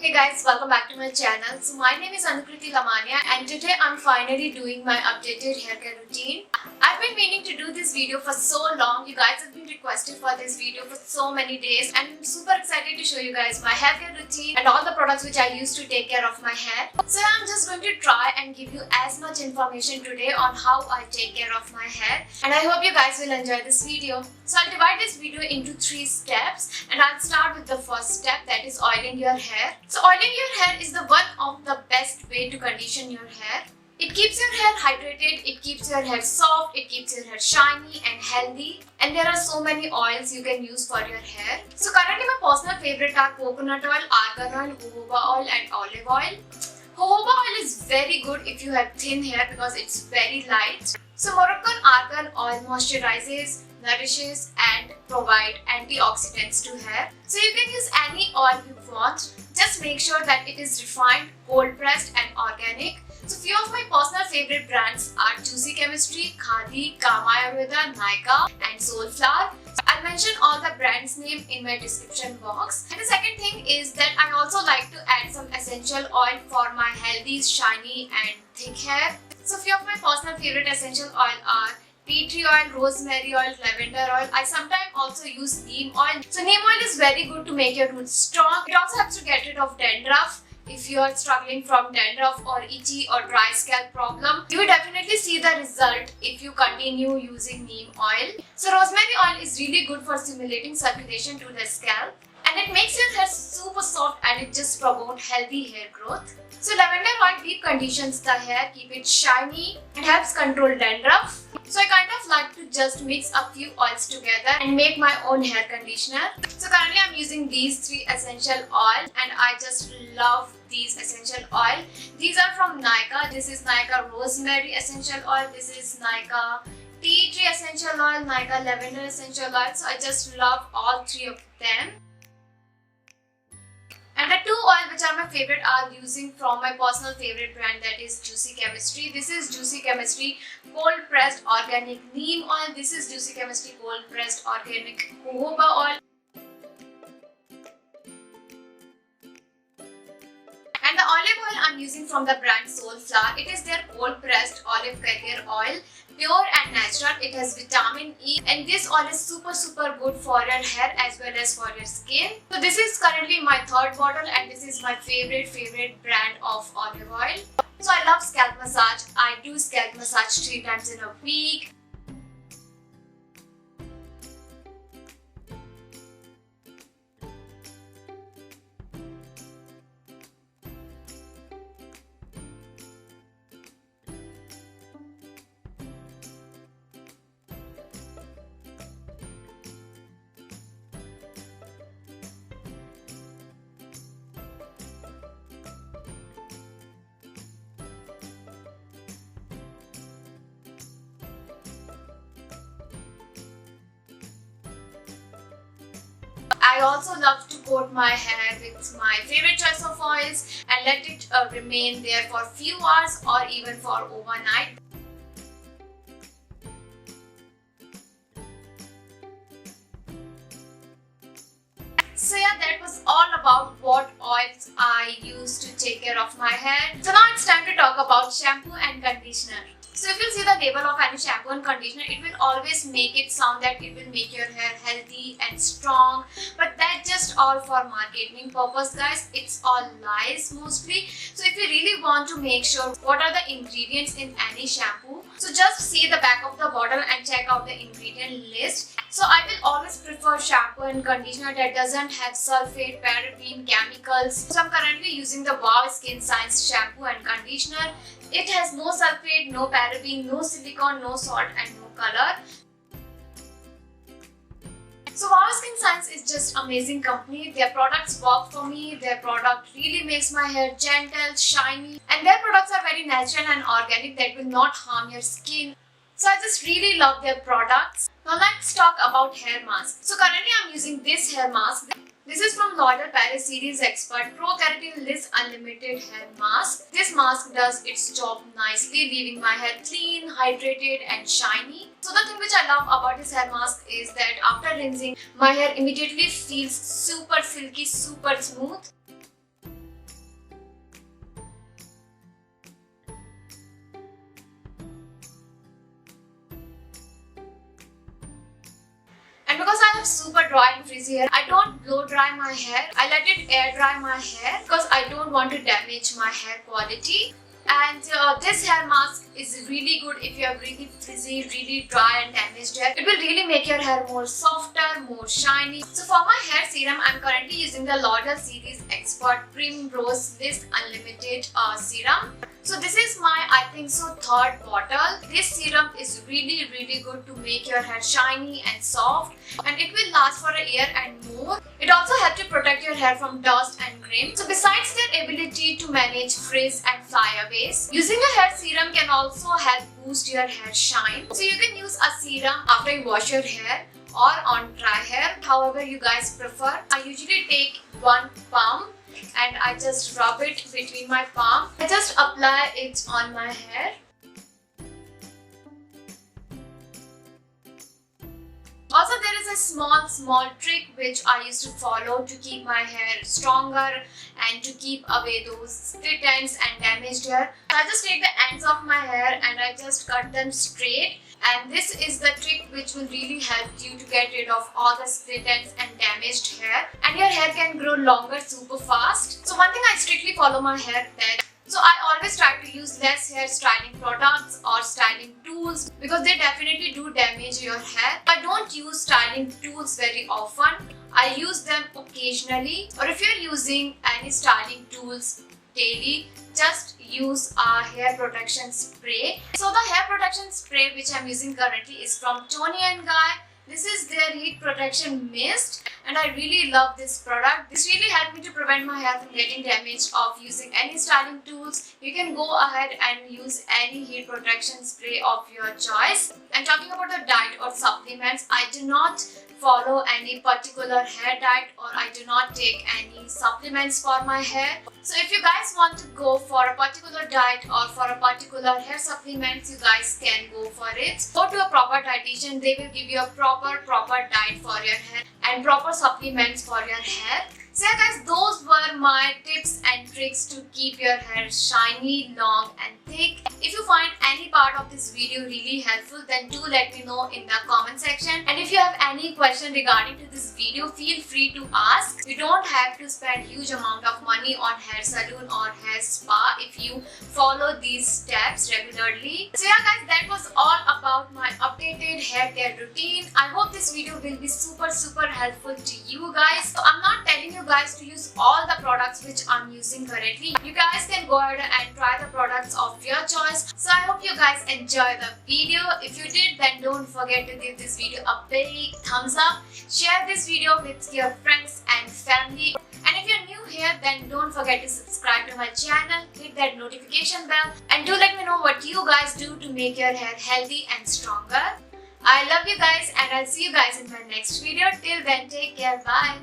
Hey guys, welcome back to my channel. So my name is Anukriti Lamaniya and today I'm finally doing my updated hair care routine. I've been meaning to do this video for so long. You guys have been requested for this video for so many days and I'm super excited to show you guys my hair care routine and all the products which I use to take care of my hair. So I'm just going to try and give you as much information today on how I take care of my hair and I hope you guys will enjoy this video. So I'll divide this video into 3 steps and I'll start with the first step, that is oiling your hair. So oiling your hair is the one of the best way to condition your hair. It keeps your hair hydrated, it keeps your hair soft, it keeps your hair shiny and healthy, and there are so many oils you can use for your hair. So currently my personal favorite are coconut oil, argan oil, jojoba oil and olive oil. Jojoba oil is very good if you have thin hair because it's very light. So Morrocan Aragon oil moisturizes, nourishes and provide antioxidants to hair. So you can use any oil you want. Just make sure that it is refined, cold pressed and organic. So few of my personal favorite brands are Juicy Chemistry, Khadi, Kama Ayurveda, Nykaa and Soulflower. So I'll mention all the brands name in my description box. And the second thing is that I also like to add some essential oil for my healthy, shiny and thick hair. So few of my personal favorite essential oil are tea tree oil, rosemary oil, lavender oil. I sometimes also use neem oil. So neem oil is very good to make your roots strong. It also helps to get rid of dandruff. If you are struggling from dandruff or itchy or dry scalp problem, you will definitely see the result if you continue using neem oil. So rosemary oil is really good for stimulating circulation to the scalp and it makes your hair super soft and it just promotes healthy hair growth. So lavender oil deep conditions the hair, keep it shiny and helps control dandruff. So I kind of like to just mix a few oils together and make my own hair conditioner. So currently I'm using these 3 essential oil and I just love these essential oil. These are from Nykaa. This is Nykaa rosemary essential oil. This is Nykaa tea tree essential oil, Nykaa lavender essential oil. So I just love all 3 of them. And the 2 oil which are my favorite are using from my personal favorite brand, that is Juicy Chemistry. This is Juicy Chemistry cold pressed organic neem oil. This is Juicy Chemistry cold pressed organic jojoba oil. And the olive oil I'm using from the brand Soulflower. It is their cold pressed olive carrier oil. Pure and natural. It has vitamin E and this oil is super good for your hair as well as for your skin. So this is currently my 3rd bottle and this is my favorite brand of olive oil. So I love scalp massage. I do scalp massage 3 times in a week. I also love to coat my hair with my favorite choice of oils and let it remain there for few hours or even for overnight. So yeah, that was all about what oils I use to take care of my hair. So now it's time to talk about shampoo and conditioner. So if you see the label of any shampoo and conditioner, it will always make it sound that it will make your hair healthy and strong. But that's just all for marketing purpose, guys. It's all lies mostly. So if you really want to make sure what are the ingredients in any shampoo, so just see the back of the bottle and check out the ingredient list. So I will always prefer shampoo and conditioner that doesn't have sulfate, paraben, chemicals. So I'm currently using the Wow Skin Science shampoo and conditioner. It has no sulfate, no paraben, no silicone, no salt and no color. So Wow Skin Science is just amazing company. Their products work for me. Their product really makes my hair gentle, shiny and their products are very natural and organic that will not harm your skin. So I just really love their products. Now let's talk about hair mask. So currently I'm using this hair mask. This is from Loreal Paris Series Expert Pro Keratin Liss Unlimited Hair Mask. This mask does its job nicely, leaving my hair clean, hydrated and shiny. So the thing which I love about this hair mask is that after rinsing, my hair immediately feels super silky, super smooth. I have super dry and frizzy hair, I don't blow dry my hair. I let it air dry my hair because I don't want to damage my hair quality. And this hair mask is really good if you have really frizzy, really dry and damaged hair. It will really make your hair more softer, more shiny. So for my hair serum, I'm currently using the Loreal series Expert Primrose Liss Unlimited serum. So this is my, I think so, third bottle. This serum is really good to make your hair shiny and soft, and it will last for a year and more. It also helps to protect your hair from dust and grime. So besides their ability to manage frizz and flyaways, using a hair serum can also help boost your hair shine. So you can use a serum after you wash your hair or on dry hair, however you guys prefer. I usually take one pump and I just rub it between my palm. I just apply it on my hair. Also, there is a small trick which I used to follow to keep my hair stronger and to keep away those split ends and damaged hair. So I just take the ends of my hair and I just cut them straight. And this is the trick which will really help you to get rid of all the split ends and damaged hair. And your hair can grow longer super fast. So one thing, I strictly follow my hair then. So I always try to use less hair styling products or styling tools because they definitely do damage your hair. I don't use styling tools very often. I use them occasionally. Or if you're using any styling tools daily, just use a hair protection spray. So the hair protection spray which I'm using currently is from Toni & Guy. This is their heat protection mist and I really love this product. This really helped me to prevent my hair from getting damaged of using any styling tools. You can go ahead and use any heat protection spray of your choice. And talking about the diet or supplements, I do not follow any particular hair diet or I do not take any supplements for my hair. So if you guys want to go for a particular diet or for a particular hair supplements, you guys can go for it. Go to a proper dietitian, they will give you a proper diet for your hair and proper supplements for your hair. So yeah guys, those were my tips and tricks to keep your hair shiny, long and thick. If you find any part of this video really helpful, then do let me know in the comment section. And if you have any question regarding to this video, feel free to ask. You don't have to spend huge amount of money on hair salon or hair spa if you follow these steps regularly. So yeah guys, that was all about my updated hair care routine. I hope this video will be super helpful to you guys. So I'm not telling you guys to use all the products which I'm using currently. You guys can go ahead and try the products of your choice. So I hope you guys enjoy the video. If you did, then don't forget to give this video a big thumbs up. Share this video with your friends and family. And if you're new here, then don't forget to subscribe to my channel, hit that notification bell, and do let me know what you guys do to make your hair healthy and stronger. I love you guys and I'll see you guys in my next video. Till then, take care. Bye.